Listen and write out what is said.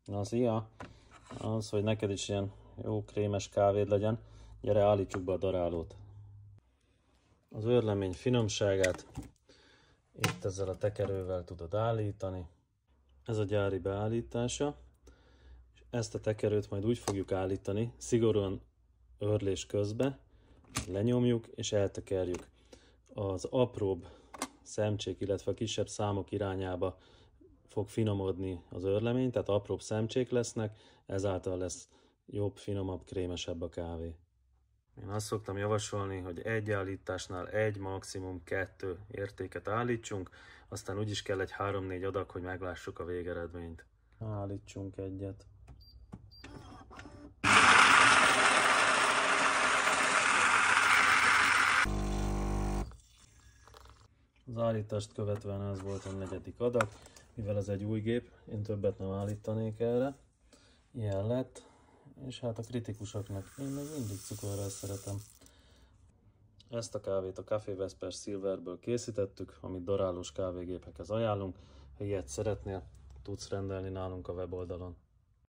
Na, szia! Az, hogy neked is ilyen jó krémes kávéd legyen, gyere, állítsuk be a darálót. Az őrlemény finomságát itt ezzel a tekerővel tudod állítani. Ez a gyári beállítása. És ezt a tekerőt majd úgy fogjuk állítani, szigorúan őrlés közben, lenyomjuk és eltekerjük. Az apróbb szemcsék, illetve a kisebb számok irányába fog finomodni az őrlemény, tehát apróbb szemcsék lesznek, ezáltal lesz jobb, finomabb, krémesebb a kávé. Én azt szoktam javasolni, hogy egy állításnál egy, maximum 2 értéket állítsunk, aztán úgyis kell egy 3-4 adag, hogy meglássuk a végeredményt. Állítsunk egyet. Az állítást követően ez volt a 4. adag, mivel ez egy új gép, én többet nem állítanék erre. Ilyen lett, és hát a kritikusoknak én még mindig cukorral szeretem. Ezt a kávét a Café Vespers Silverből készítettük, amit darálós kávégépekhez ajánlunk. Ha ilyet szeretnél, tudsz rendelni nálunk a weboldalon.